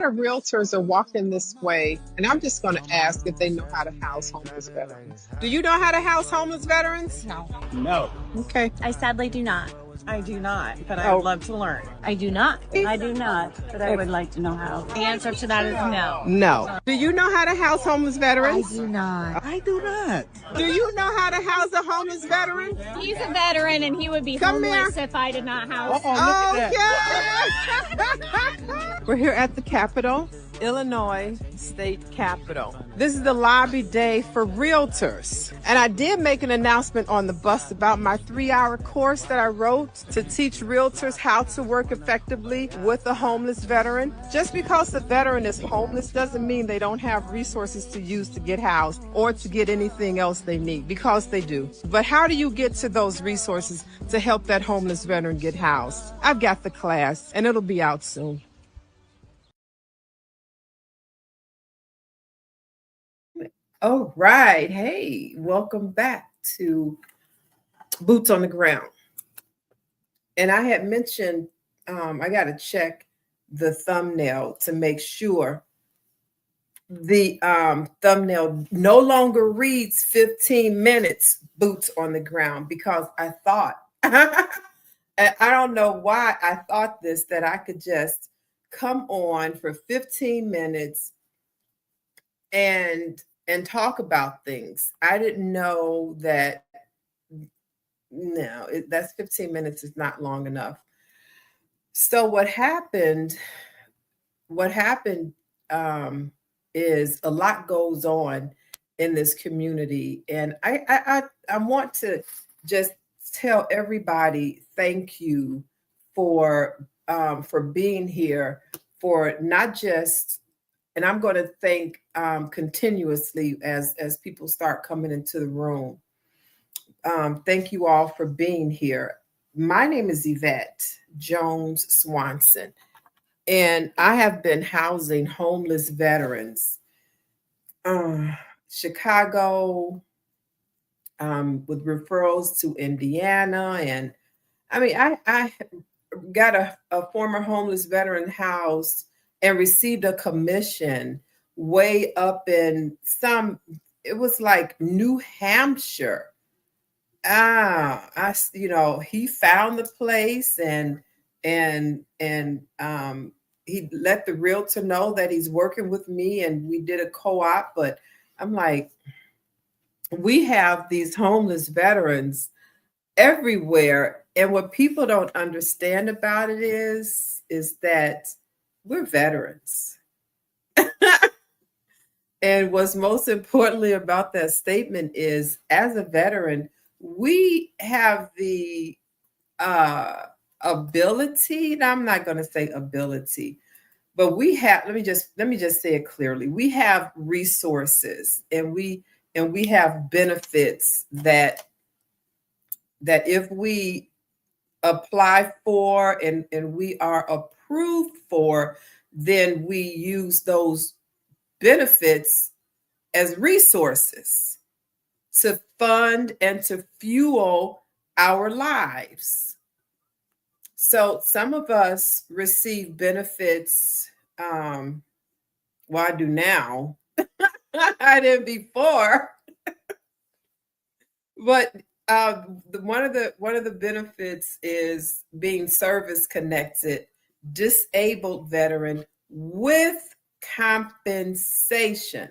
of realtors are walking this way, and I'm just going to ask if they know how to house homeless veterans. Do you know how to house homeless veterans? No. No. Okay. I sadly do not. I do not, but I would love to learn. I do not. I do not, but I would like to know how. The answer to that is no. No. Do you know how to house homeless veterans? I do not. I do not. Do you know how to house a homeless veteran? He's a veteran and he would be Come homeless here. if I did not house. Okay. We're here at the Capitol, Illinois State Capitol. This is the lobby day for Realtors. And I did make an announcement on the bus about my 3-hour course that I wrote to teach Realtors how to work effectively with a homeless veteran. Just because the veteran is homeless doesn't mean they don't have resources to use to get housed or to get anything else they need, because they do. But how do you get to those resources to help that homeless veteran get housed? I've got the class, and it'll be out soon. All right. Hey, welcome back to Boots on the Ground. And I had mentioned I got to check the thumbnail to make sure the thumbnail no longer reads 15 minutes Boots on the Ground, because I thought, I don't know why I thought this, that I could just come on for 15 minutes and talk about things. I didn't know that. No, that's 15 minutes is not long enough. So what happened is a lot goes on in this community, and I want to just tell everybody thank you for being here, for not just. And I'm going to thank continuously as people start coming into the room. Thank you all for being here. My name is Yvette Jones Swanson, and I have been housing homeless veterans, Chicago, with referrals to Indiana. And I mean, I got a former homeless veteran housed and received a commission way up in it was like New Hampshire. He found the place and he let the realtor know that he's working with me, and we did a co-op. But I'm like, we have these homeless veterans everywhere. And what people don't understand about it is that we're veterans. And what's most importantly about that statement is, as a veteran, we have the ability, and I'm not going to say ability, but we have, let me just say it clearly. We have resources, and we have benefits that if we apply for and we are approved for, then we use those benefits as resources to fund and to fuel our lives. So some of us receive benefits. I do now. I didn't before. But one of the benefits is being service connected, disabled veteran with compensation.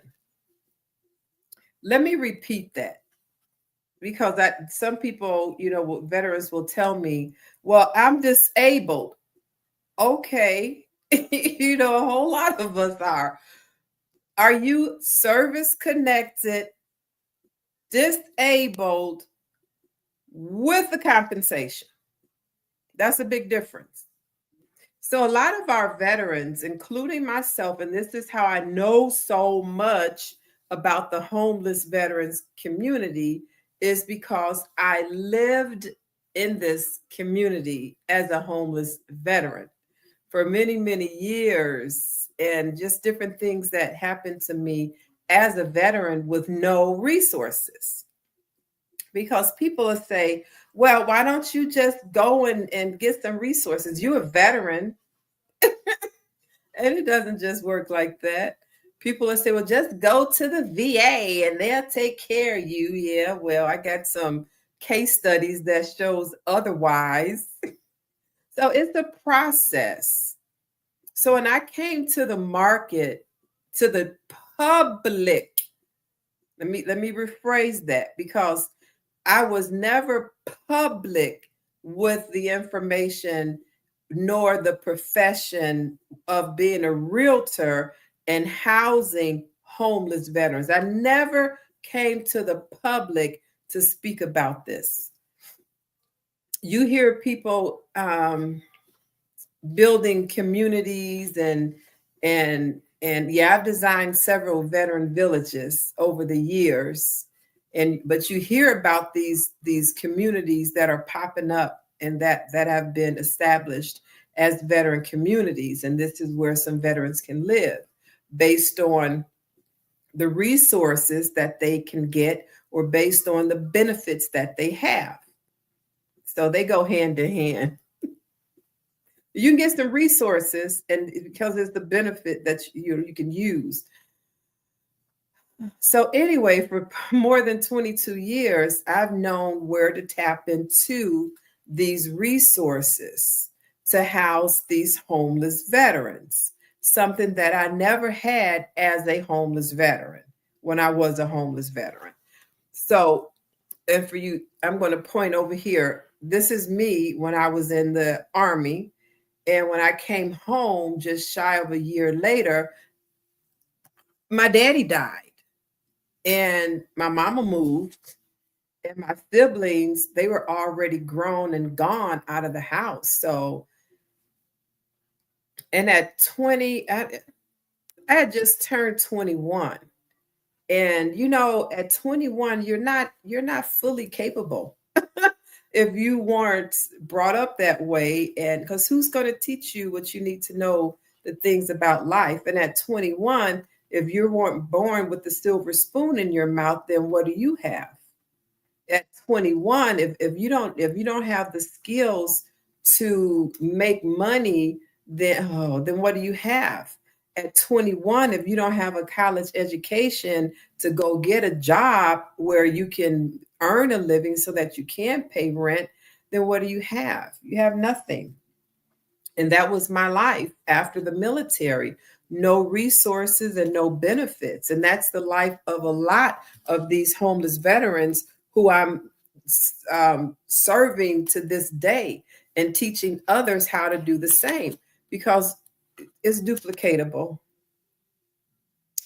Let me repeat that, because some people, veterans will tell me, well, I'm disabled. Okay. A whole lot of us are. Are you service connected, disabled with the compensation? That's a big difference. So a lot of our veterans, including myself, and this is how I know so much about the homeless veterans community, is because I lived in this community as a homeless veteran for many, many years, and just different things that happened to me as a veteran with no resources. Because people will say, well, why don't you just go and get some resources? You're a veteran. And it doesn't just work like that. People will say, well, just go to the VA and they'll take care of you. Yeah, well, I got some case studies that shows otherwise. So it's the process. So when I came to the market, to the public, let me rephrase that, because I was never public with the information nor the profession of being a realtor and housing homeless veterans. I never came to the public to speak about this. You hear people building communities and yeah, I've designed several veteran villages over the years, but you hear about these communities that are popping up and that have been established as veteran communities, and this is where some veterans can live based on the resources that they can get or based on the benefits that they have. So they go hand in hand. You can get some resources, and because it's the benefit that you can use. So anyway, for more than 22 years, I've known where to tap into these resources to house these homeless veterans, something that I never had as a homeless veteran when I was a homeless veteran. So, and for you, I'm going to point over here. This is me when I was in the Army. And when I came home just shy of a year later, my daddy died and my mama moved, and my siblings, they were already grown and gone out of the house. So, and at 20, I had just turned 21. And at 21, you're not fully capable if you weren't brought up that way. And because who's going to teach you what you need to know, the things about life? And at 21, if you weren't born with the silver spoon in your mouth, then what do you have? At 21, if you don't have the skills to make money, then what do you have? At 21, if you don't have a college education to go get a job where you can earn a living so that you can pay rent, then what do you have? You have nothing. And that was my life after the military. No resources and no benefits. And that's the life of a lot of these homeless veterans who I'm serving to this day and teaching others how to do the same, because it's duplicatable.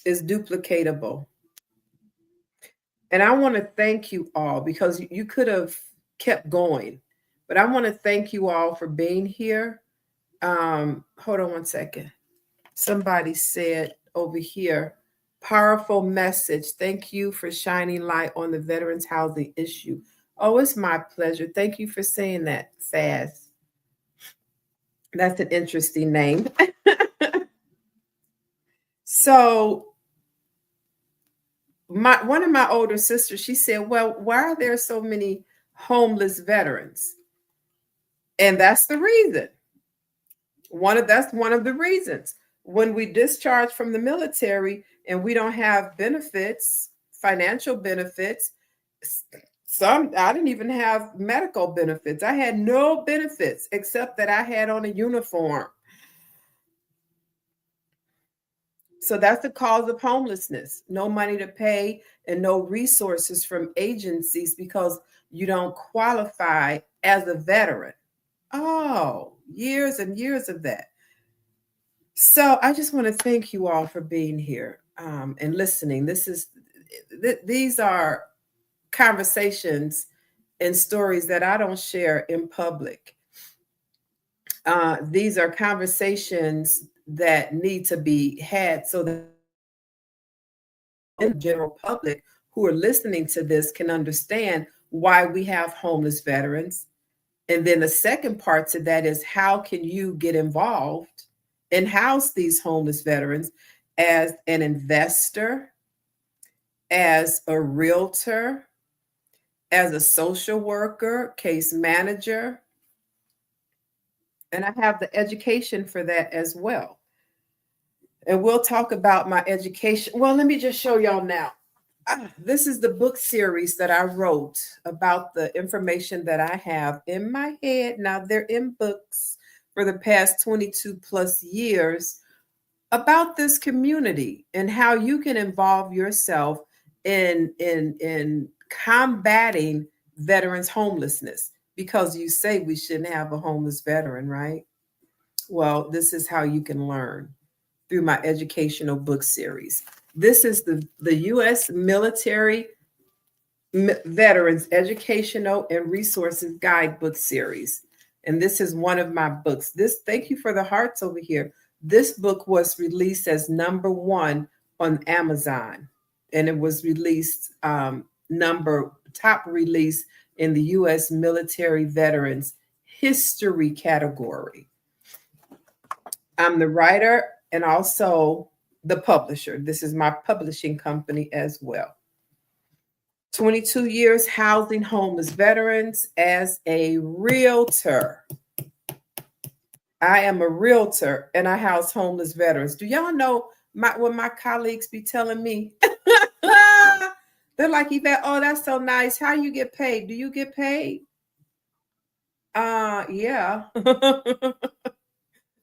It's duplicatable. And I want to thank you all, because you could have kept going, but I want to thank you all for being here. Hold on one second. Somebody said over here, powerful message. Thank you for shining light on the veterans housing issue. Oh, it's my pleasure. Thank you for saying that fast. That's an interesting name. So one of my older sisters, she said, well, why are there so many homeless veterans? And that's the reason. That's one of the reasons. When we discharge from the military and we don't have benefits, financial benefits, I didn't even have medical benefits. I had no benefits except that I had on a uniform. So that's the cause of homelessness. No money to pay and no resources from agencies because you don't qualify as a veteran. Oh, years and years of that. So I just want to thank you all for being here and listening. These are conversations and stories that I don't share in public. These are conversations that need to be had so that the general public who are listening to this can understand why we have homeless veterans. And then the second part to that is, how can you get involved and house these homeless veterans as an investor, as a realtor, as a social worker, case manager. And I have the education for that as well. And we'll talk about my education. Well, let me just show y'all now. This is the book series that I wrote about the information that I have in my head. Now they're in books for the past 22 plus years about this community and how you can involve yourself in combating veterans homelessness, because you say we shouldn't have a homeless veteran, right? Well, this is how you can learn through my educational book series. This is the U.S. Military Veterans Educational and Resources Guidebook series. And this is one of my books. Thank you for the hearts over here. This book was released as #1 on Amazon, and it was released top release in the U.S. Military Veterans History category. I'm the writer and also the publisher. This is my publishing company as well. 22 years housing homeless veterans as a realtor. I am a realtor and I house homeless veterans. Do y'all know what my colleagues be telling me? They're like, Yvette, oh, that's so nice. How you get paid? Do you get paid? Yeah.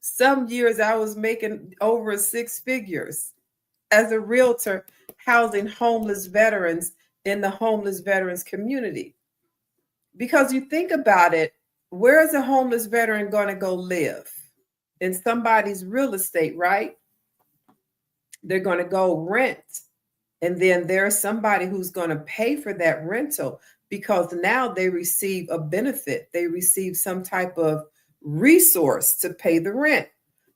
Some years I was making over 6 figures as a realtor housing homeless veterans in the homeless veterans community. Because you think about it, where is a homeless veteran going to go live? In somebody's real estate, right? They're going to go rent. And then there's somebody who's going to pay for that rental, because now they receive a benefit. They receive some type of resource to pay the rent.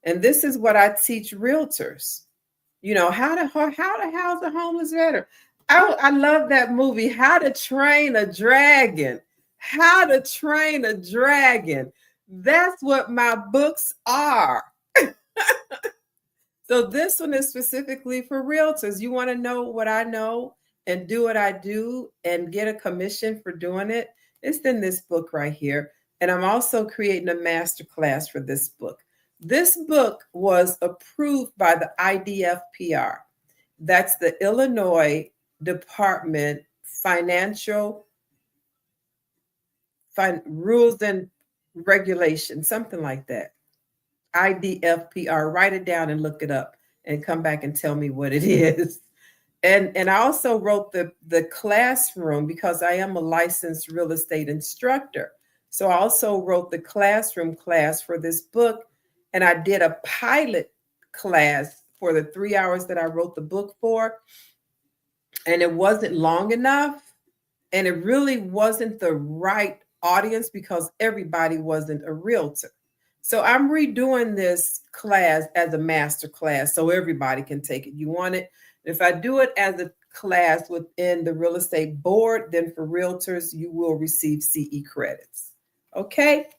And this is what I teach realtors, how to house a homeless veteran. I love that movie, How to Train a Dragon. How to Train a Dragon. That's what my books are. So this one is specifically for realtors. You want to know what I know and do what I do and get a commission for doing it? It's in this book right here. And I'm also creating a masterclass for this book. This book was approved by the IDFPR. That's the Illinois Department Rules and Regulations, something like that. IDFPR. Write it down and look it up and come back and tell me what it is. And I also wrote the classroom, because I am a licensed real estate instructor. So I also wrote the classroom class for this book. And I did a pilot class for the 3 hours that I wrote the book for. And it wasn't long enough. And it really wasn't the right audience, because everybody wasn't a realtor. So I'm redoing this class as a master class so everybody can take it. You want it? If I do it as a class within the real estate board, then for realtors, you will receive CE credits. Okay?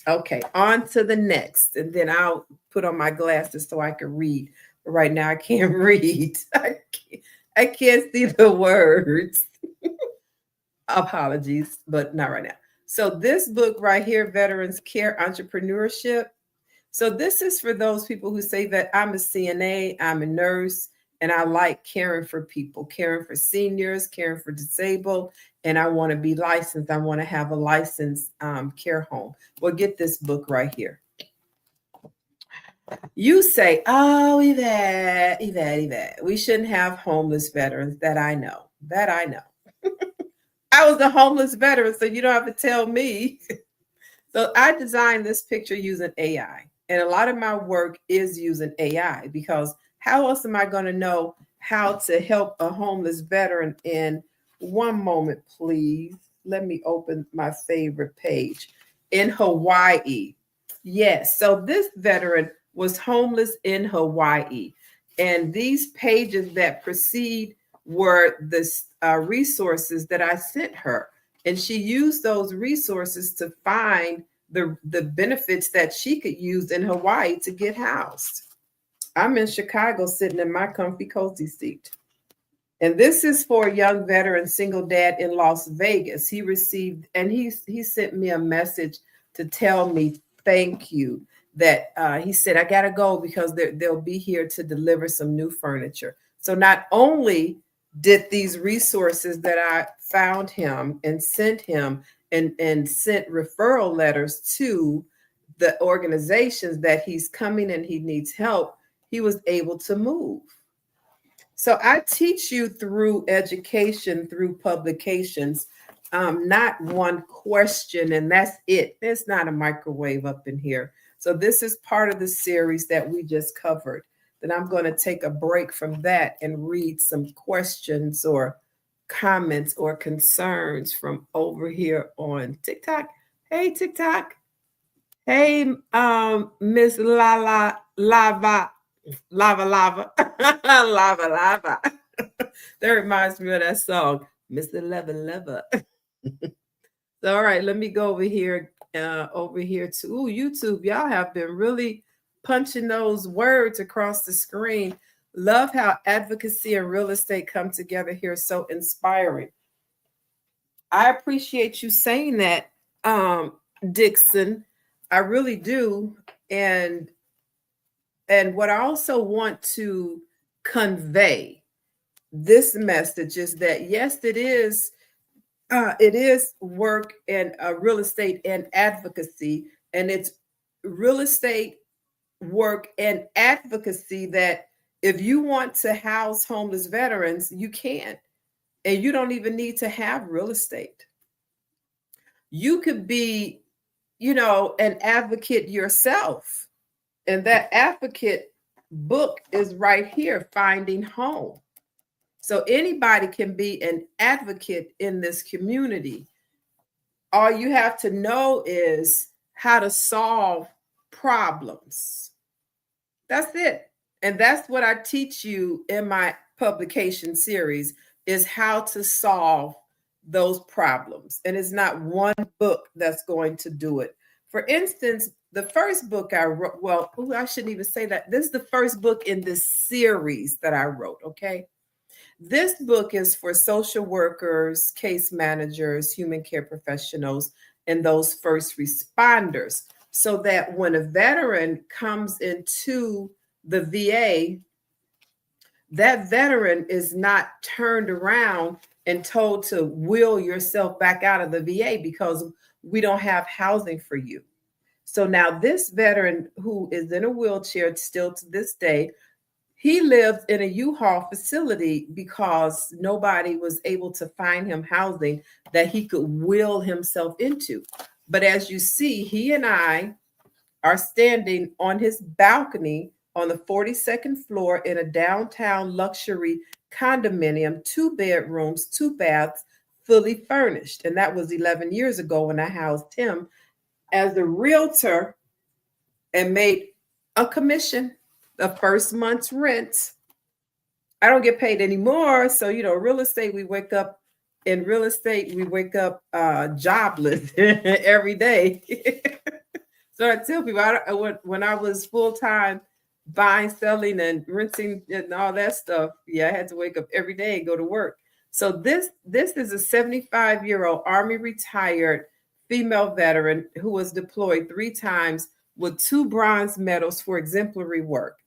Okay, on to the next. And then I'll put on my glasses so I can read. But right now I can't read. I can't see the words. Apologies, but not right now. So this book right here, Veterans Care Entrepreneurship. So this is for those people who say that I'm a CNA, I'm a nurse, and I like caring for people, caring for seniors, caring for disabled, and I want to be licensed. I want to have a licensed care home. Well, get this book right here. You say, oh, Yvette, we shouldn't have homeless veterans. That I know. I was a homeless veteran, so you don't have to tell me. So I designed this picture using AI. And a lot of my work is using AI, because how else am I going to know how to help a homeless veteran? In one moment, please. Let me open my favorite page. In Hawaii. Yes. So this veteran was homeless in Hawaii. And these pages that precede were the resources that I sent her. And she used those resources to find the benefits that she could use in Hawaii to get housed. I'm in Chicago sitting in my comfy, cozy seat. And this is for a young veteran, single dad in Las Vegas. He received, and he sent me a message to tell me thank you, that he said, I got to go because they'll be here to deliver some new furniture. So not only did these resources that I found him and sent him and sent referral letters to the organizations that he's coming and he needs help, he was able to move. So I teach you through education, through publications, not one question, and that's it. There's not a microwave up in here. So this is part of the series that we just covered. Then I'm going to take a break from that and read some questions or comments or concerns from over here on TikTok. Hey, TikTok. Hey, Miss Lava, Lava, Lava. That reminds me of that song, Mr. Lava. So, all right, let me go over here to YouTube. Y'all have been really punching those words across the screen. Love how advocacy and real estate come together here. So inspiring. I appreciate you saying that, Dixon. I really do. And what I also want to convey this message is that, yes, it is work and real estate and advocacy, and it's real estate work and advocacy that if you want to house homeless veterans, you can, and you don't even need to have real estate. You could be, an advocate yourself, and that advocate book is right here, Finding Home. So anybody can be an advocate in this community. All you have to know is how to solve problems. That's it. And that's what I teach you in my publication series, is how to solve those problems. And it's not one book that's going to do it. For instance, the first book I wrote, well, I shouldn't even say that. This is the first book in this series that I wrote, okay? This book is for social workers, case managers, human care professionals, and those first responders, so that when a veteran comes into the VA, that veteran is not turned around and told to wheel yourself back out of the VA because we don't have housing for you. So now this veteran who is in a wheelchair still to this day, he lives in a U-Haul facility because nobody was able to find him housing that he could wheel himself into. But as you see, he and I are standing on his balcony on the 42nd floor in a downtown luxury condominium, 2 bedrooms, 2 baths, fully furnished. And that was 11 years ago when I housed him as a realtor and made a commission. The first month's rent. I don't get paid anymore. So, real estate, we wake up jobless every day. So I tell people, when I was full-time buying, selling, and renting and all that stuff, I had to wake up every day and go to work. So this is a 75-year-old Army retired female veteran who was deployed 3 times with 2 bronze medals for exemplary work.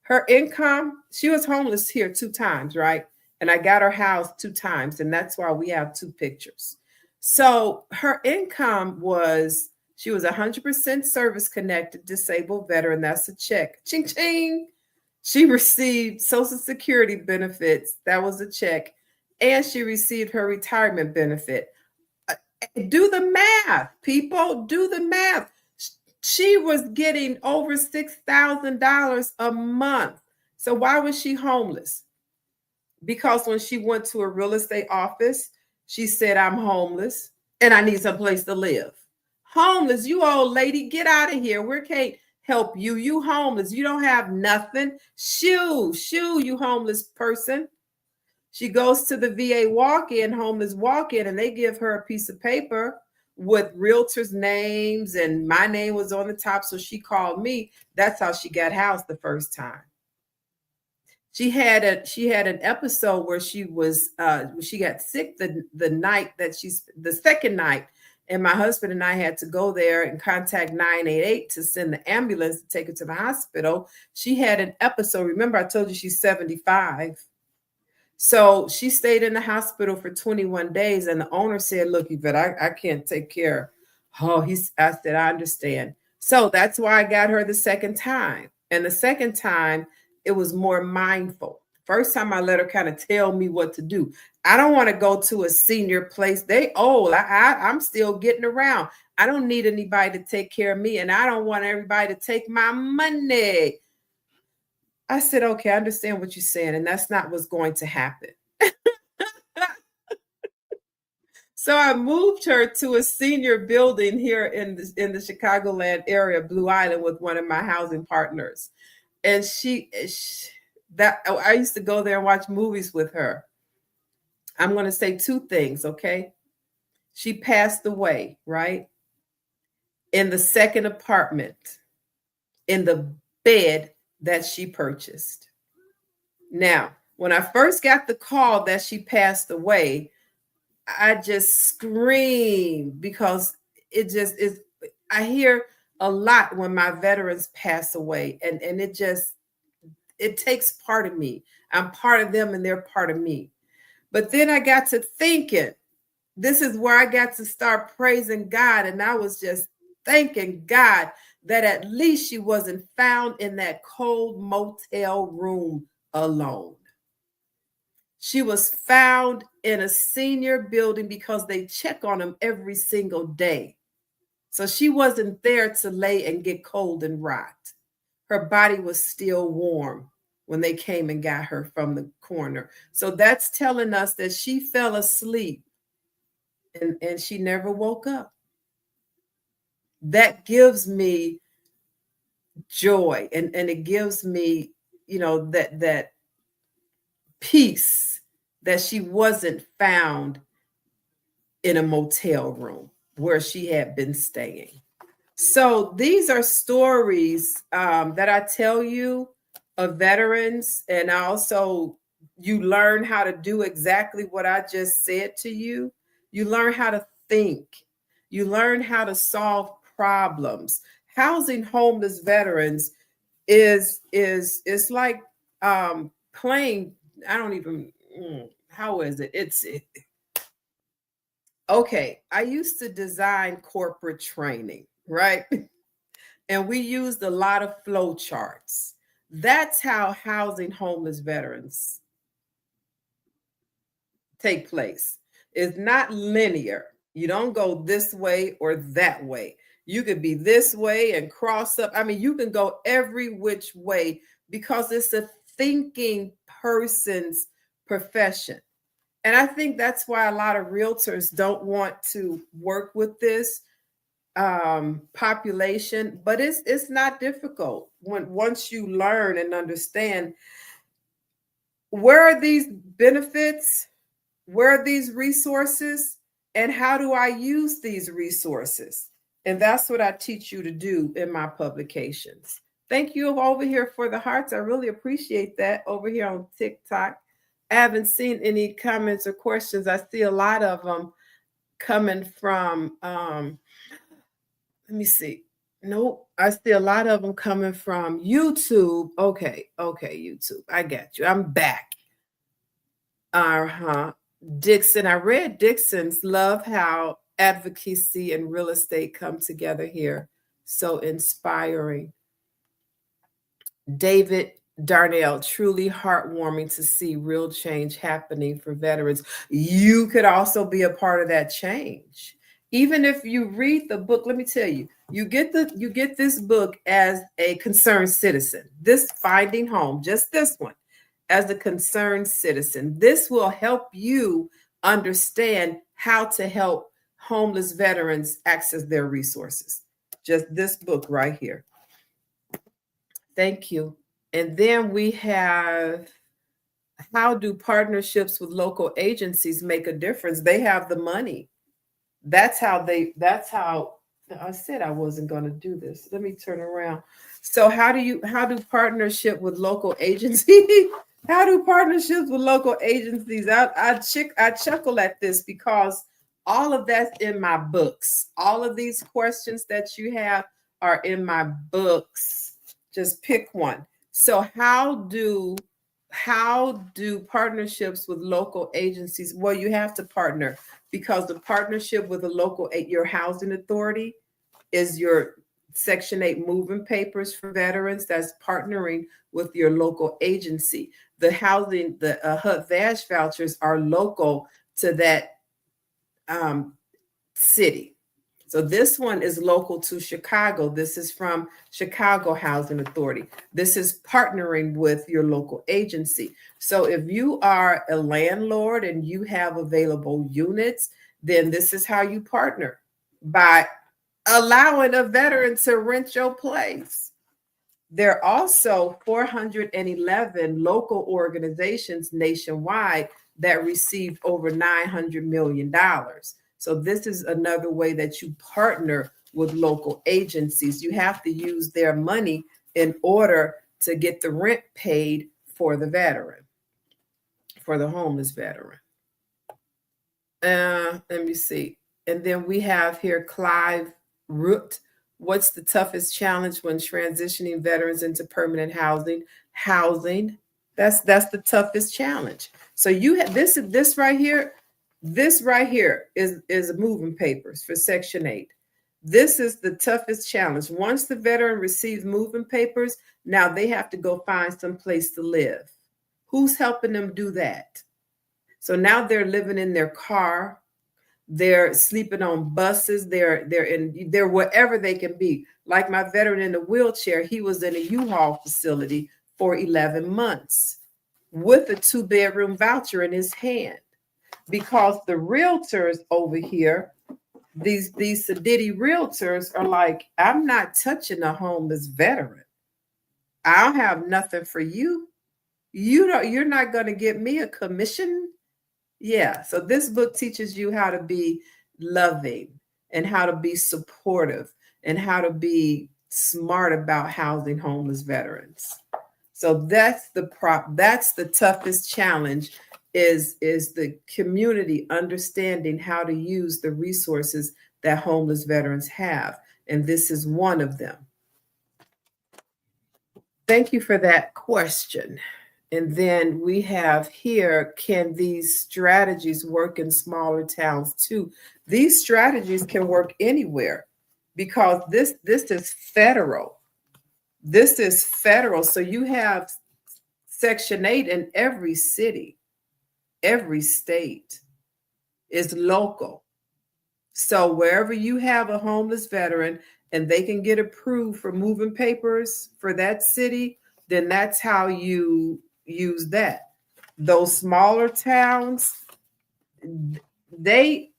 Her income, she was homeless here 2 times, right? And I got her house 2 times, and that's why we have 2 pictures. So her income was, she was 100% service-connected disabled veteran. That's a check. Ching, ching. She received Social Security benefits. That was a check. And she received her retirement benefit. Do the math, people. Do the math. She was getting over $6,000 a month. So why was she homeless? Because when she went to a real estate office, she said, I'm homeless and I need some place to live. Homeless, you old lady, get out of here. We can't help you. You homeless. You don't have nothing. Shoo, you homeless person. She goes to the VA walk-in, homeless walk-in, and they give her a piece of paper with realtors' names, and my name was on the top, so she called me. That's how she got housed the first time. She had an episode where she got sick the second night And my husband and I had to go there and contact 988 to send the ambulance to take her to the hospital. She had an episode. Remember, I told you she's 75. So she stayed in the hospital for 21 days. And the owner said, look, Yvette, I can't take care. Oh, I said, I understand. So that's why I got her the second time. And the second time, it was more mindful. First time I let her kind of tell me what to do. I don't want to go to a senior place. They old. I'm still getting around. I don't need anybody to take care of me. And I don't want everybody to take my money. I said, okay, I understand what you're saying. And that's not what's going to happen. So I moved her to a senior building here in the Chicagoland area, Blue Island, with one of my housing partners. And I used to go there and watch movies with her. I'm going to say two things, okay? She passed away, right? In the second apartment, in the bed that she purchased. Now, when I first got the call that she passed away, I just screamed because it just is. I hear a lot when my veterans pass away, and it takes part of me. I'm part of them and they're part of me. But then I got to thinking, this is where I got to start praising God. And I was just thanking God that at least she wasn't found in that cold motel room alone. She was found in a senior building because they check on them every single day. So she wasn't there to lay and get cold and rot. Her body was still warm when they came and got her from the coroner. So that's telling us that she fell asleep and she never woke up. That gives me joy and it gives me, that peace that she wasn't found in a motel room where she had been staying. So these are stories that I tell you of veterans, and also you learn how to do exactly what I just said to you. You learn how to think. You learn how to solve problems. Housing homeless veterans is like playing. I don't even. How is it? Okay. I used to design corporate training, right? And we used a lot of flow charts. That's how housing homeless veterans take place. It's not linear. You don't go this way or that way. You could be this way and cross up. I mean, you can go every which way because it's a thinking person's profession. And I think that's why a lot of realtors don't want to work with this population, but it's not difficult once you learn and understand where are these benefits, where are these resources, and how do I use these resources? And that's what I teach you to do in my publications. Thank you over here for the hearts. I really appreciate that over here on TikTok. I haven't seen any comments or questions. I see a lot of them coming from, let me see. Nope. I see a lot of them coming from YouTube. Okay, YouTube. I got you. I'm back. Dixon. I read Dixon's. Love how advocacy and real estate come together here. So inspiring. David Darnell, truly heartwarming to see real change happening for veterans. You could also be a part of that change. Even if you read the book, let me tell you, you get this book as a concerned citizen. This Finding Home, just this one, as a concerned citizen. This will help you understand how to help homeless veterans access their resources. Just this book right here. Thank you. And then we have, how do partnerships with local agencies make a difference? They have the money. That's how I said I wasn't going to do this. Let me turn around. So how do partnership with local agencies? How do partnerships with local agencies? I chuckle at this because All of that's in my books. All of these questions that you have are in my books. Just pick one. So how do partnerships with local agencies? Well, you have to partner, because the partnership with a local, your housing authority is your Section 8 moving papers for veterans. That's partnering with your local agency. The HUD-VASH vouchers are local to that city. So this one is local to Chicago. This is from Chicago Housing Authority. This is partnering with your local agency. So if you are a landlord and you have available units, then this is how you partner, by allowing a veteran to rent your place. There are also 411 local organizations nationwide that received over $900 million. So this is another way that you partner with local agencies. You have to use their money in order to get the rent paid for the veteran, for the homeless veteran. Let me see. And then we have here Clive Root. What's the toughest challenge when transitioning veterans into permanent housing? Housing. That's the toughest challenge. So you have this right here. This right here is moving papers for Section 8. This is the toughest challenge. Once the veteran receives moving papers, now they have to go find some place to live. Who's helping them do that? So now they're living in their car, they're sleeping on buses, they're wherever they can be. Like my veteran in the wheelchair, he was in a U-Haul facility for 11 months with a 2-bedroom voucher in his hand. Because the realtors over here, these Sadiddy realtors are like, I'm not touching a homeless veteran. I don't have nothing for you. You're not going to get me a commission. Yeah. So this book teaches you how to be loving and how to be supportive and how to be smart about housing homeless veterans. So that's the toughest challenge, is the community understanding how to use the resources that homeless veterans have. And this is one of them. Thank you for that question. And then we have here, can these strategies work in smaller towns too? These strategies can work anywhere, because this is federal. This is federal. So you have Section 8 in every city. Every state is local. So wherever you have a homeless veteran and they can get approved for moving papers for that city, then that's how you use that. Those smaller towns, they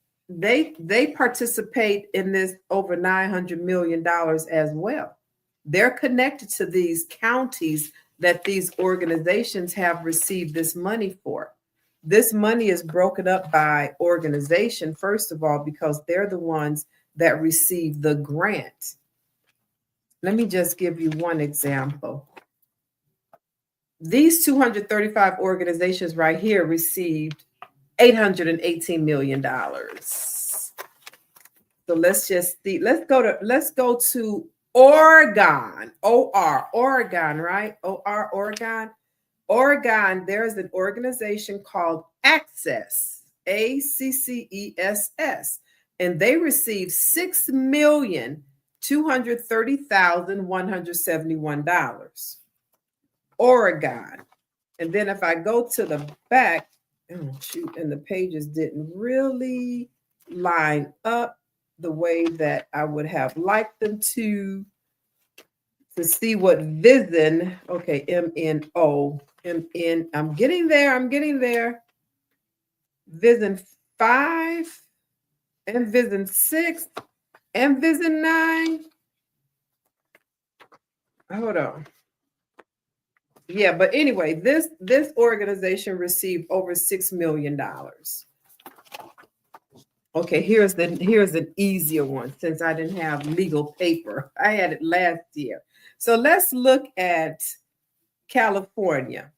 participate in this over $900 million as well. They're connected to these counties that these organizations have received this money for. This money is broken up by organization, first of all, because they're the ones that receive the grant. Let me just give you one example. These 235 organizations right here received $818 million. So let's just see. Let's go to Oregon. Oregon, right? Oregon. Oregon, there's an organization called Access, ACCESS, and they received $6,230,171. Oregon. And then if I go to the back, oh shoot, and the pages didn't really line up the way that I would have liked them to see what Vision, okay, MNO, MN, I'm getting there. Vision 5 and Vision 6 and Vision 9. Hold on. Yeah, but anyway, this organization received over $6 million. Okay, here's an easier one, since I didn't have legal paper. I had it last year. So let's look at California.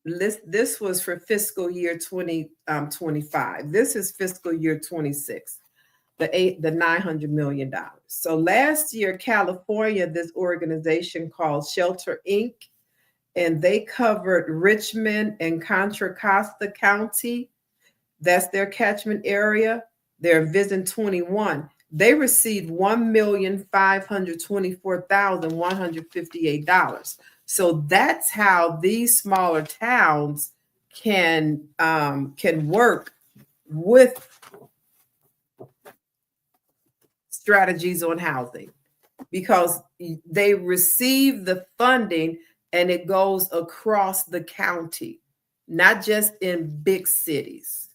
this was for fiscal year 2025. This is fiscal year 26. The $900 million. So last year, California, this organization called Shelter Inc., and they covered Richmond and Contra Costa County. That's their catchment area. Their Vision 21. They received $1,524,158. So that's how these smaller towns can work with strategies on housing, because they receive the funding and it goes across the county, not just in big cities.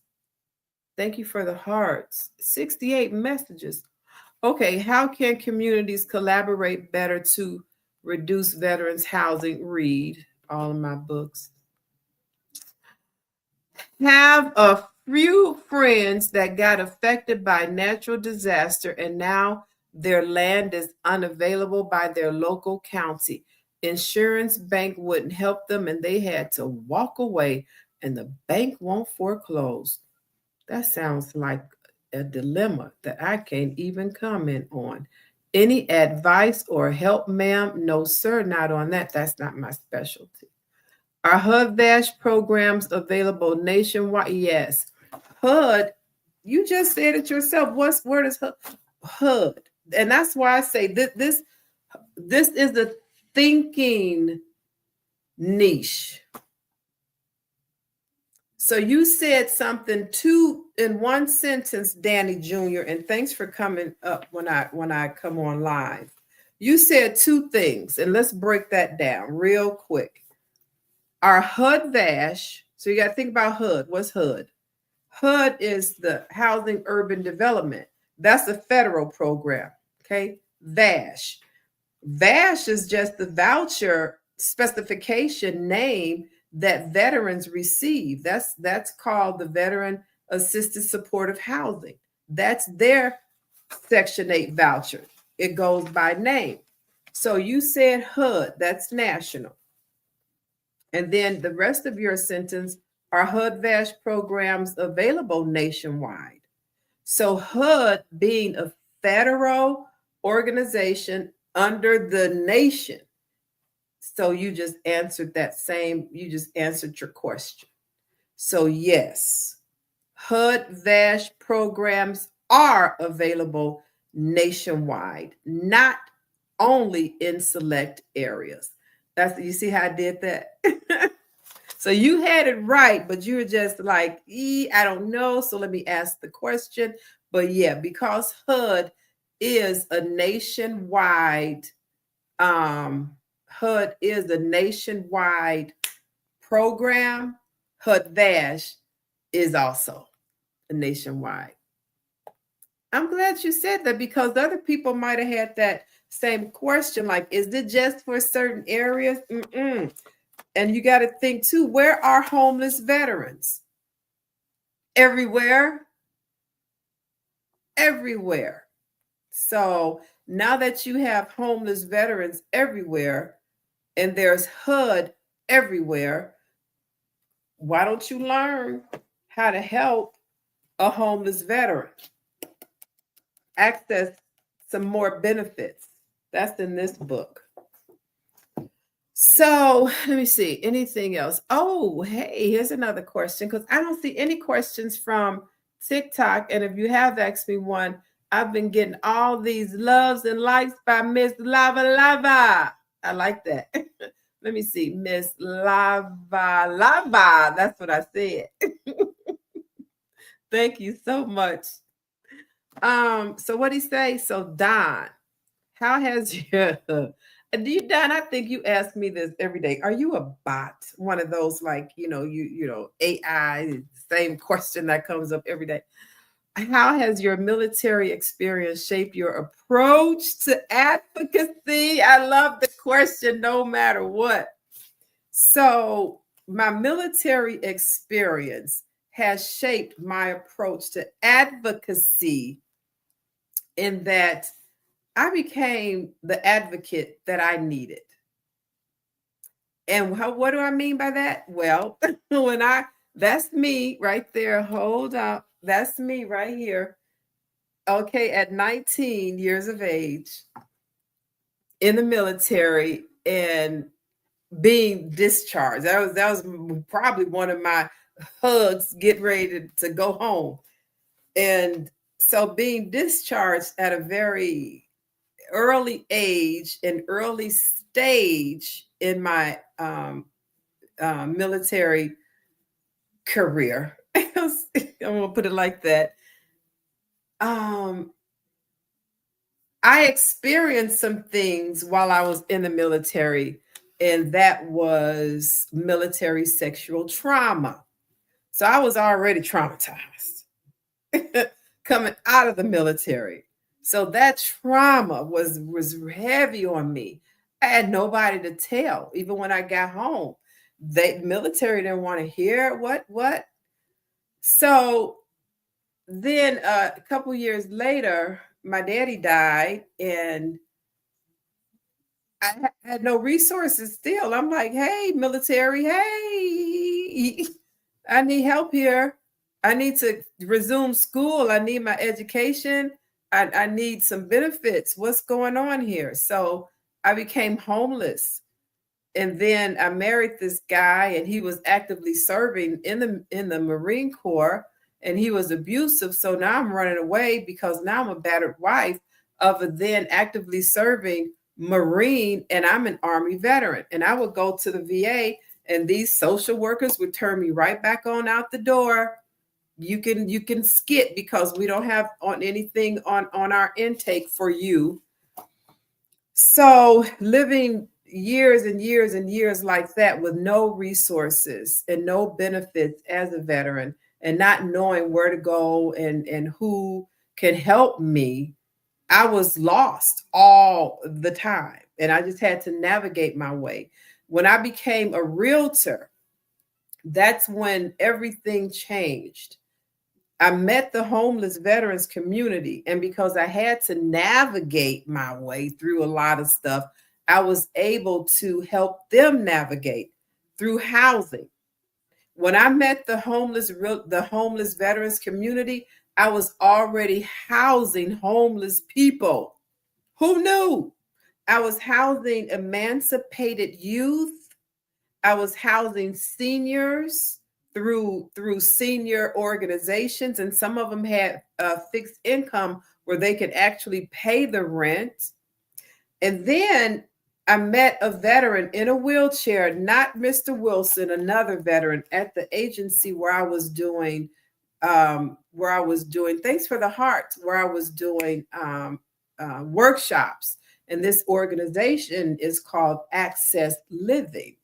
Thank you for the hearts. 68 messages. Okay, how can communities collaborate better to reduce veterans housing? Read all of my books. Have a few friends that got affected by natural disaster and now their land is unavailable by their local county. Insurance bank wouldn't help them and they had to walk away and the bank won't foreclose. That sounds like a dilemma that I can't even comment on. Any advice or help, ma'am? No, sir, not on that. That's not my specialty. Are HUD-VASH programs available nationwide? Yes. HUD, you just said it yourself. Where does HUD? And that's why I say this is the thinking niche. So you said something in one sentence, Danny Jr., and thanks for coming up when I come on live. You said two things, and let's break that down real quick. Our HUD-VASH, so you got to think about HUD. What's HUD? HUD is the Housing Urban Development. That's a federal program, okay? VASH. VASH is just the voucher specification name that veterans receive. That's called the Veteran Assisted Supportive Housing. That's their Section 8 voucher. It goes by name. So you said HUD, that's national. And then the rest of your sentence, are HUD-VASH programs available nationwide? So HUD being a federal organization under the nation. So you just answered you just answered your question. So yes, HUD-VASH programs are available nationwide, not only in select areas. You see how I did that? So you had it right, but you were just like, I don't know. So let me ask the question. But yeah, because HUD is a nationwide, HUD is a nationwide program. HUD-VASH is also a nationwide. I'm glad you said that, because other people might have had that same question, like, is it just for certain areas? And you got to think too, where are homeless veterans? Everywhere. Everywhere. So now that you have homeless veterans everywhere and there's HUD everywhere, why don't you learn how to help a homeless veteran access some more benefits? That's in this book. So let me see, anything else? Oh, hey, here's another question, because I don't see any questions from TikTok. And if you have asked me one, I've been getting all these loves and likes by Miss Lava Lava. I like that. Let me see, Miss Lava Lava. That's what I said. Thank you so much. So what do you say? So Don, how has your Don, I think you ask me this every day. Are you a bot? One of those, like, AI, same question that comes up every day. How has your military experience shaped your approach to advocacy? I love the question no matter what. So my military experience has shaped my approach to advocacy in that I became the advocate that I needed. And what do I mean by that? Well, that's me right there. Hold up. That's me right here. Okay, at 19 years of age in the military and being discharged. That was probably one of my hugs, getting ready to go home. And so being discharged at a very early age and early stage in my military career, I'm gonna put it like that. I experienced some things while I was in the military, and that was military sexual trauma. So I was already traumatized coming out of the military. So that trauma was heavy on me. I had nobody to tell, even when I got home. The military didn't want to hear what. So then a couple years later, my daddy died, and I had no resources still. I'm like, hey, military, hey, I need help here. I need to resume school. I need my education. I need some benefits. What's going on here? So I became homeless. And then I married this guy, and he was actively serving in the Marine Corps, and he was abusive. So now I'm running away because now I'm a battered wife of a then actively serving Marine, and I'm an Army veteran. And I would go to the VA, and these social workers would turn me right back on out the door. You can skip because we don't have on anything on our intake for you. So living years and years and years like that with no resources and no benefits as a veteran, and not knowing where to go and who can help me, I was lost all the time, and I just had to navigate my way. When I became a realtor, that's when everything changed. I met the homeless veterans community, and because I had to navigate my way through a lot of stuff, I was able to help them navigate through housing. When I met the homeless veterans community, I was already housing homeless people. Who knew? I was housing emancipated youth. I was housing seniors through senior organizations, and some of them had fixed income where they could actually pay the rent. And then I met a veteran in a wheelchair, not Mr. Wilson, another veteran at the agency where I was doing Thanks for the Heart, where I was doing workshops. And this organization is called Access Living.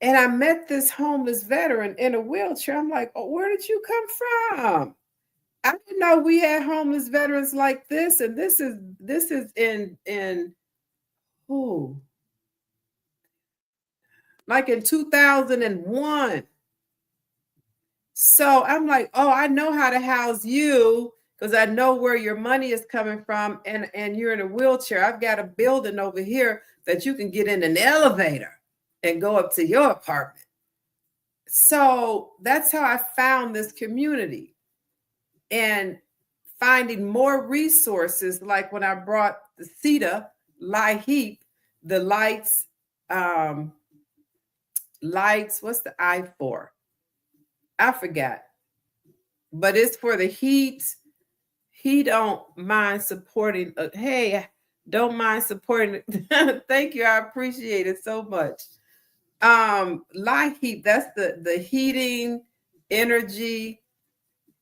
And I met this homeless veteran in a wheelchair. I'm like, oh, where did you come from? I didn't know we had homeless veterans like this. And this is in like in 2001. So I'm like, oh, I know how to house you because I know where your money is coming from, and you're in a wheelchair. I've got a building over here that you can get in an elevator and go up to your apartment. So that's how I found this community, and finding more resources, like when I brought the CETA LIHEAP, the lights, what's the I for? I forgot, but it's for the heat. He don't mind supporting. Hey, don't mind supporting. Thank you. I appreciate it so much. LIHEAP, that's the heating, energy,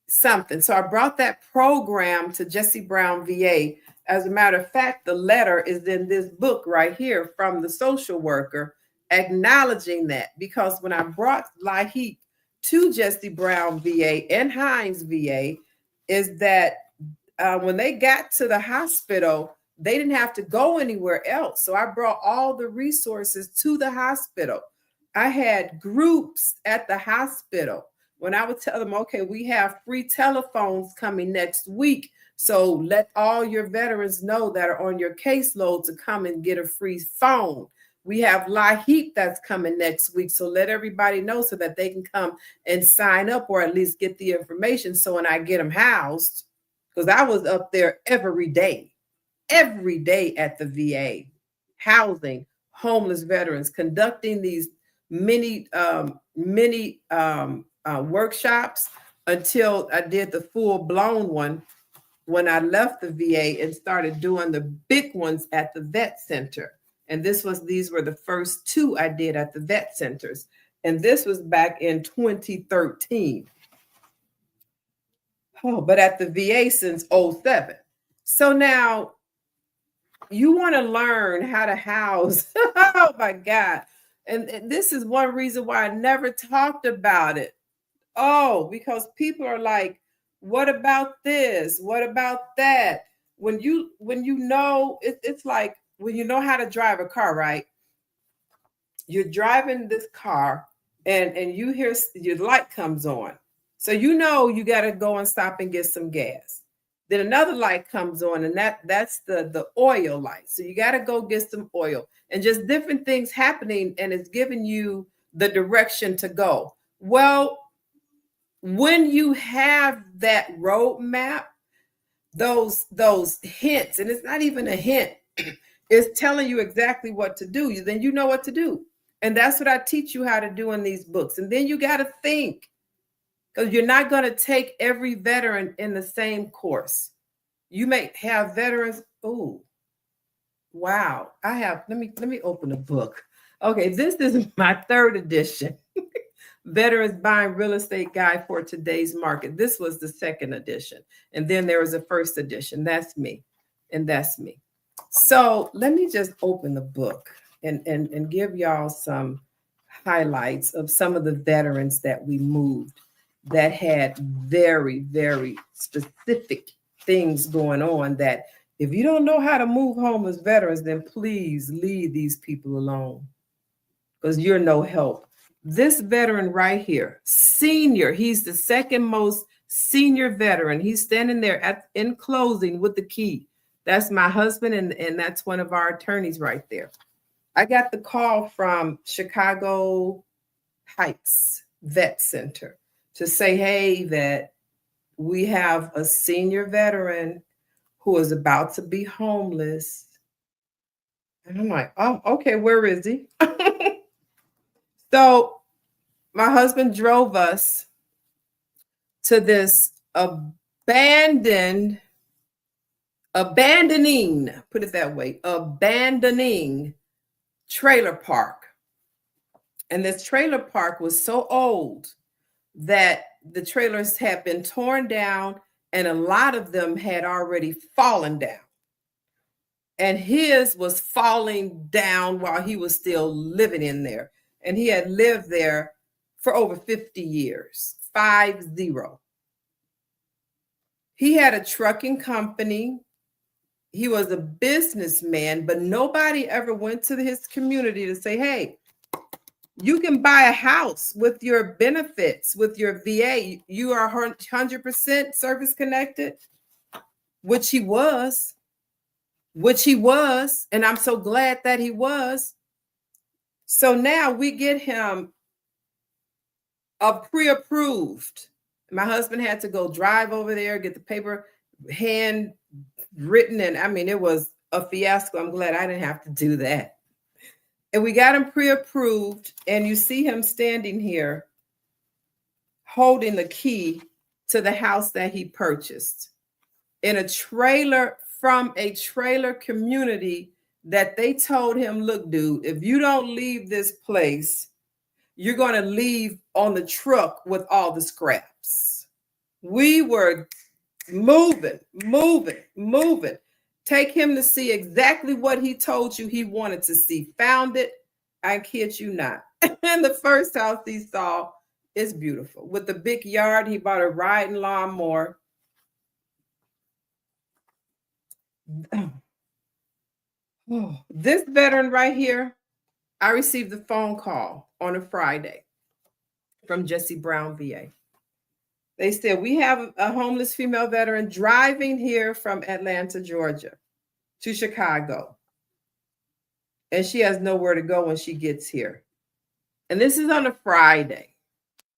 something. So I brought that program to Jesse Brown VA. As a matter of fact, the letter is in this book right here from the social worker acknowledging that, because when I brought LIHEAP to Jesse Brown VA and Hines VA, is that when they got to the hospital, they didn't have to go anywhere else. So I brought all the resources to the hospital. I had groups at the hospital. When I would tell them, okay, we have free telephones coming next week, so let all your veterans know that are on your caseload to come and get a free phone. We have LAHEAP that's coming next week. So let everybody know so that they can come and sign up or at least get the information. So when I get them housed, because I was up there every day at the VA, housing homeless veterans, conducting these many workshops until I did the full-blown one when I left the VA and started doing the big ones at the vet center. And these were the first two I did at the vet centers. And this was back in 2013. Oh, but at the VA since 07. So now you want to learn how to house. Oh my God. And this is one reason why I never talked about it. Oh, because people are like, what about this? What about that? When you know, it's like when you know how to drive a car, right? You're driving this car and you hear your light comes on. So you know you got to go and stop and get some gas. Then another light comes on, and that's the oil light. So you got to go get some oil, and just different things happening, and it's giving you the direction to go. Well, when you have that roadmap, those hints, and it's not even a hint, it's telling you exactly what to do. Then you know what to do. And that's what I teach you how to do in these books. And then you got to think, because you're not going to take every veteran in the same course. You may have veterans. Oh, wow. Let me open a book. Okay, this is my third edition. Veterans Buying Real Estate Guide for Today's Market. This was the second edition. And then there was a first edition. That's me. And that's me. So let me just open the book and give y'all some highlights of some of the veterans that we moved that had very, very specific things going on that if you don't know how to move homeless veterans, then please leave these people alone because you're no help. This veteran right here, senior, he's the second most senior veteran. He's standing there in closing with the key. That's my husband, and that's one of our attorneys right there. I got the call from Chicago Heights Vet Center to say, hey, that we have a senior veteran who is about to be homeless. And I'm like, oh, okay, where is he? So my husband drove us to this abandoning, put it that way, abandoning trailer park. And this trailer park was so old that the trailers had been torn down and a lot of them had already fallen down. And his was falling down while he was still living in there. And he had lived there for over 50 years, 50. He had a trucking company. He was a businessman, but nobody ever went to his community to say, hey, you can buy a house with your benefits, with your VA. You are 100% service connected, which he was. And I'm so glad that he was. So now we get him a pre-approved. My husband had to go drive over there, get the paper hand written. And I mean, it was a fiasco. I'm glad I didn't have to do that. And we got him pre-approved. And you see him standing here holding the key to the house that he purchased in a trailer from a trailer community that they told him, look, dude, if you don't leave this place, you're going to leave on the truck with all the scraps. We were moving. Take him to see exactly what he told you he wanted to see. Found it. I kid you not. And the first house he saw is beautiful. With the big yard, he bought a riding lawnmower. Oh, this veteran right here, I received a phone call on a Friday from Jesse Brown, VA. They said, we have a homeless female veteran driving here from Atlanta, Georgia to Chicago. and she has nowhere to go when she gets here. And this is on a Friday.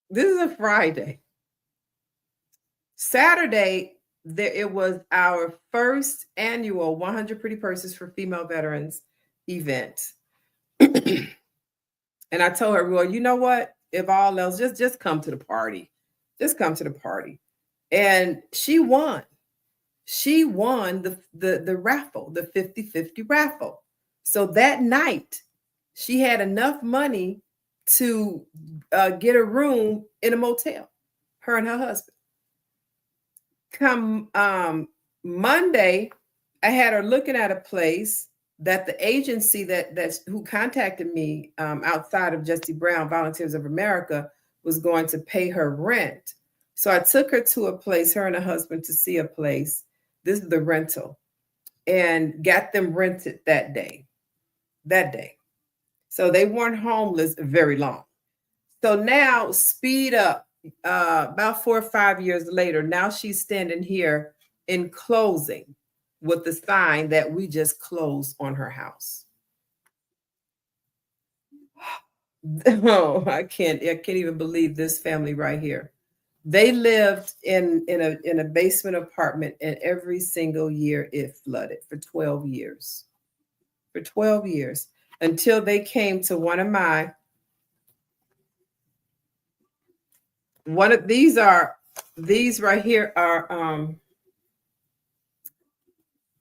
This is a Friday. Saturday, it was our first annual 100 Pretty Purses for Female Veterans event. And I told her, well, you know what? If all else, just come to the party. Just come to the party. And she won. She won the raffle, the 50-50 raffle. So that night, she had enough money to get a room in a motel, her and her husband. Come Monday, I had her looking at a place that the agency who contacted me outside of Justy Brown, Volunteers of America, was going to pay her rent. So I took her to a place, her and her husband, to see a place. This is the rental, and got them rented that day. So they weren't homeless very long. So now, speed up, about 4 or 5 years later, now she's standing here in closing with the sign that we just closed on her house. Oh, I can't even believe this family right here. They lived in a basement apartment, and every single year it flooded for 12 years. For 12 years, until they came to one of these right here are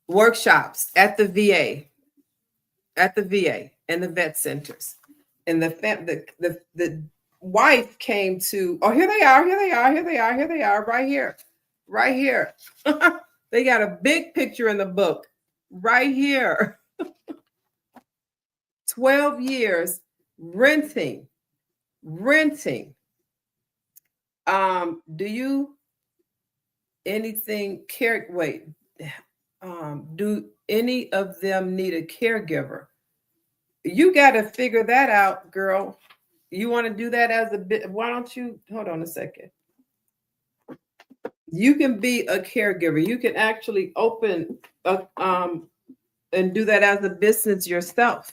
workshops at the VA and the vet centers. And the wife came to, oh, here they are, right here. They got a big picture in the book right here. 12 years renting. Do you anything care? Wait, do any of them need a caregiver? You got to figure that out, girl. You want to do that as a bit? Why don't you hold on a second? You can be a caregiver. You can actually open and do that as a business yourself.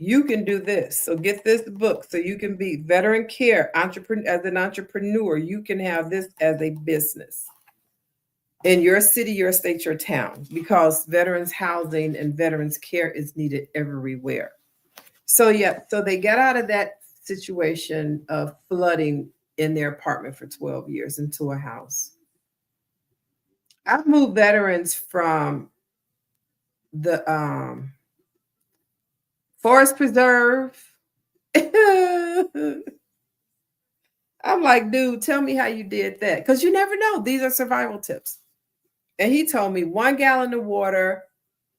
You can do this. So get this book so you can be veteran care entrepreneur. As an entrepreneur, you can have this as a business in your city, your state, your town, because veterans housing and veterans care is needed everywhere. So yeah, so they got out of that situation of flooding in their apartment for 12 years into a house. I've moved veterans from the Forest Preserve. I'm like, dude, tell me how you did that. Because you never know. These are survival tips. And he told me 1 gallon of water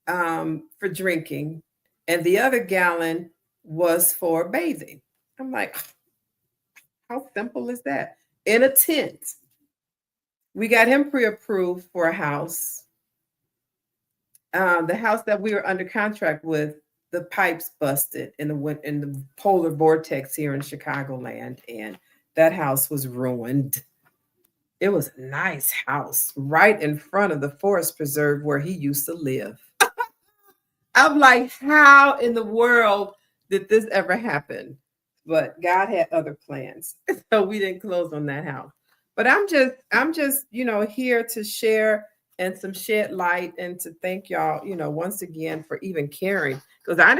for drinking, and the other gallon was for bathing. I'm like, how simple is that? In a tent. We got him pre-approved for a house. The house that we were under contract with, the pipes busted in the polar vortex here in Chicagoland, and that house was ruined. It was a nice house right in front of the forest preserve where he used to live. I'm like, how in the world did this ever happen? But God had other plans, so we didn't close on that house. But I'm just here to share and some shed light, and to thank y'all, once again for even caring, because I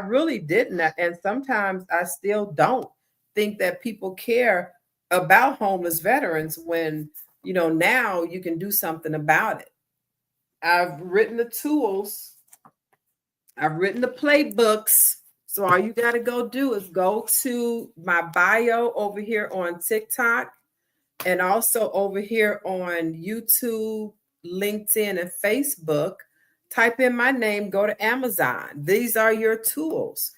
really didn't, and sometimes I still don't think that people care about homeless veterans when now you can do something about it. I've written the tools, I've written the playbooks. So all you got to go do is go to my bio over here on TikTok, and also over here on YouTube, LinkedIn, and Facebook. Type in my name, go to Amazon. These are your tools.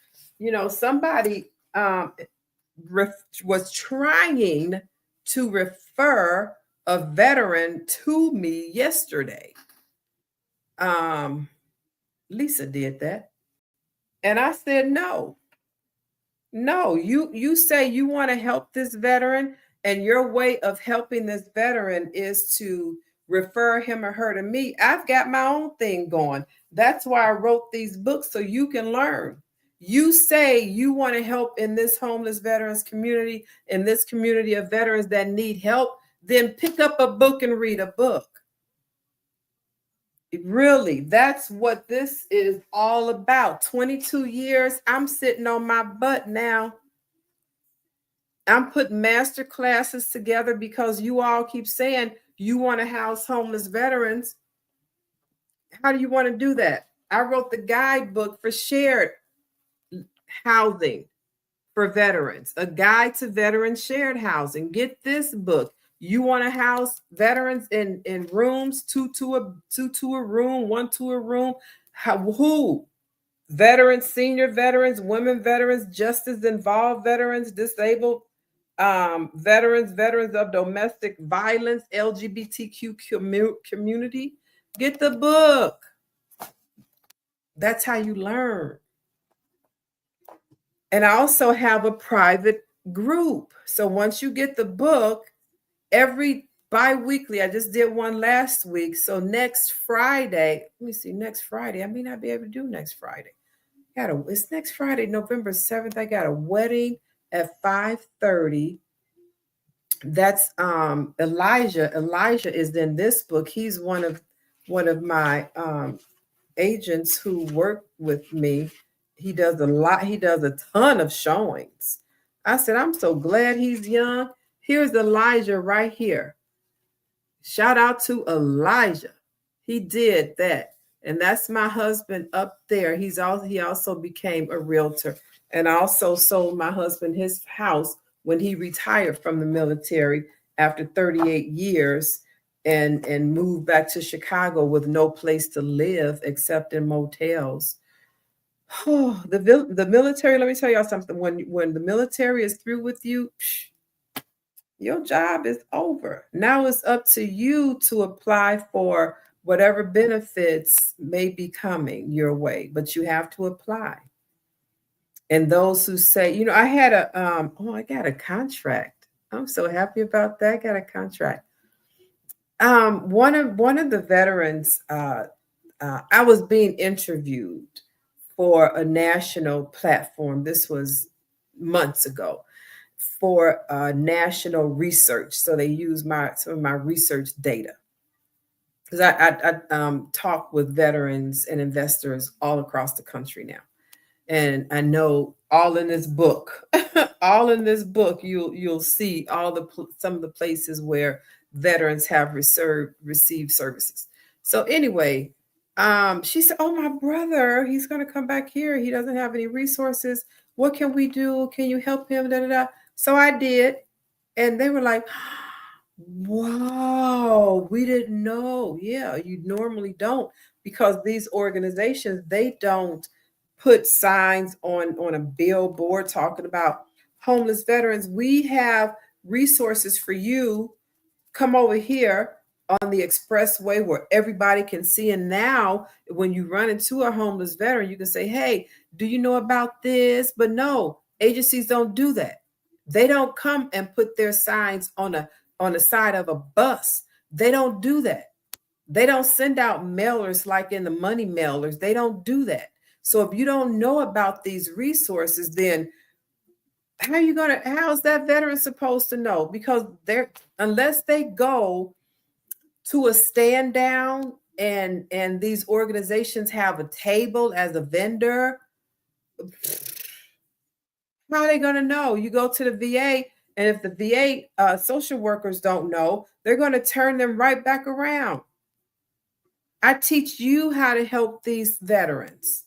Somebody was trying to refer a veteran to me yesterday. Lisa did that. And I said, no, you say you want to help this veteran, and your way of helping this veteran is to refer him or her to me. I've got my own thing going. That's why I wrote these books, so you can learn. You say you want to help in this homeless veterans community, in this community of veterans that need help, then pick up a book and read a book. Really, that's what this is all about. 22 years, I'm sitting on my butt now. I'm putting master classes together because you all keep saying you want to house homeless veterans. How do you want to do that? I wrote the guidebook for shared housing for veterans, a guide to veteran shared housing. Get this book. You want to house veterans in rooms, two to a room, one to a room. Who? Veterans, senior veterans, women veterans, justice involved veterans, disabled veterans, veterans of domestic violence, LGBTQ community. Get the book. That's how you learn. And I also have a private group. So once you get the book, every bi-weekly, I just did one last week. So next Friday, let me see, next Friday, I may not be able to do next Friday. It's next Friday, November 7th. I got a wedding at 5:30. That's Elijah. Elijah is in this book. He's one of my agents who work with me. He does a lot. He does a ton of showings. I said, I'm so glad he's young. Here's Elijah right here. Shout out to Elijah. He did that. And that's my husband up there. He also became a realtor. And I also sold my husband his house when he retired from the military after 38 years and moved back to Chicago with no place to live except in motels. Oh, the military, let me tell y'all something. When the military is through with you, your job is over. Now it's up to you to apply for whatever benefits may be coming your way, but you have to apply. And those who say, I had I got a contract. I'm so happy about that. I got a contract. One of the veterans, I was being interviewed for a national platform. This was months ago for national research. So they use some of my research data. Because I talk with veterans and investors all across the country now. And I know all in this book, you'll see some of the places where veterans have received services. So anyway, she said, "Oh, my brother, he's going to come back here. He doesn't have any resources. What can we do? Can you help him?" Da, da, da. So I did, and they were like, "Wow, we didn't know." Yeah, you normally don't, because these organizations, they don't put signs on a billboard talking about homeless veterans. We have resources for you. Come over here on the expressway where everybody can see. And now when you run into a homeless veteran, you can say, "Hey, do you know about this?" But no, agencies don't do that. They don't come and put their signs on the side of a bus. They don't do that. They don't send out mailers like in the money mailers. They don't do that. So if you don't know about these resources, then how's that veteran supposed to know? Because unless they go to a stand down and these organizations have a table as a vendor, how are they going to know? You go to the VA, and if the VA social workers don't know, they're going to turn them right back around. I teach you how to help these veterans.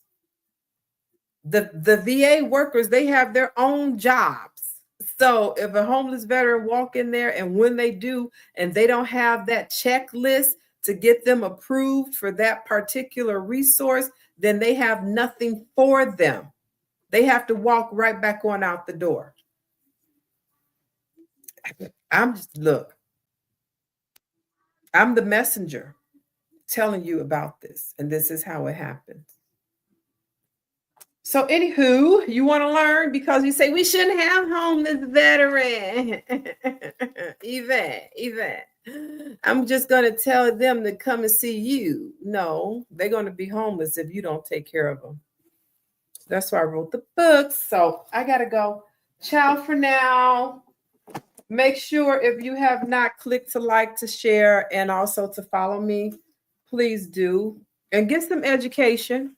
The VA workers, they have their own jobs. So if a homeless veteran walk in there, and when they do, and they don't have that checklist to get them approved for that particular resource, then they have nothing for them. They have to walk right back on out the door. I'm the messenger telling you about this, and this is how it happens. So anywho, you want to learn because you say we shouldn't have homeless veteran. Yvette. I'm just going to tell them to come and see you. No, they're going to be homeless if you don't take care of them. That's why I wrote the book. So I got to go. Ciao for now. Make sure if you have not clicked to like, to share, and also to follow me, please do. And get some education.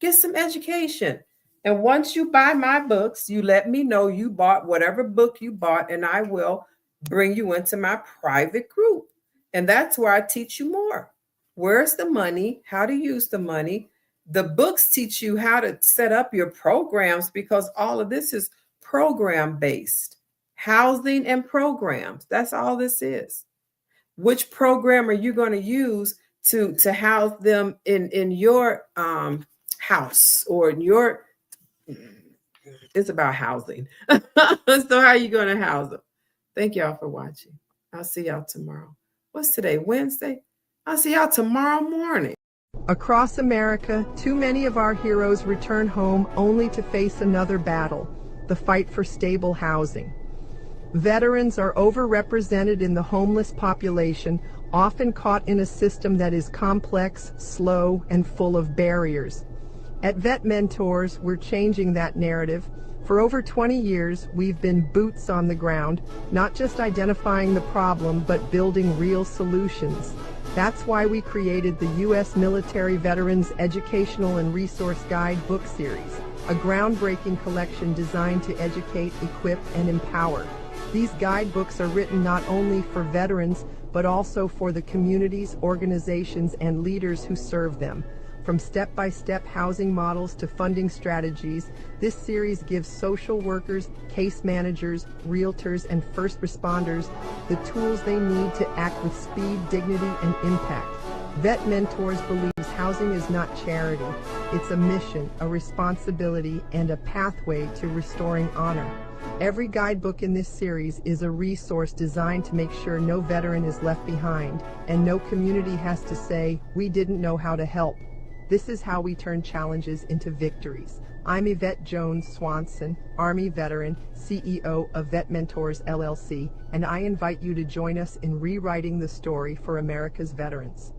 Get some education. And once you buy my books, you let me know you bought whatever book you bought, and I will bring you into my private group. And that's where I teach you more. Where's the money? How to use the money? The books teach you how to set up your programs because all of this is program based. Housing and programs. That's all this is. Which program are you going to use to house them in your house or in your, it's about housing. So how are you going to house them? Thank y'all for watching. I'll see y'all tomorrow. What's today? Wednesday? I'll see y'all tomorrow morning. Across America, too many of our heroes return home only to face another battle, the fight for stable housing. Veterans are overrepresented in the homeless population, often caught in a system that is complex, slow, and full of barriers. At VetMentors, we're changing that narrative. For over 20 years, we've been boots on the ground, not just identifying the problem, but building real solutions. That's why we created the U.S. Military Veterans Educational and Resource Guide book series, a groundbreaking collection designed to educate, equip, and empower. These guidebooks are written not only for veterans, but also for the communities, organizations, and leaders who serve them. From step-by-step housing models to funding strategies, this series gives social workers, case managers, realtors, and first responders the tools they need to act with speed, dignity, and impact. VetMentors believes housing is not charity. It's a mission, a responsibility, and a pathway to restoring honor. Every guidebook in this series is a resource designed to make sure no veteran is left behind, and no community has to say, "We didn't know how to help." This is how we turn challenges into victories. I'm Yvette Jones Swanson, Army veteran, CEO of VetMentors LLC, and I invite you to join us in rewriting the story for America's veterans.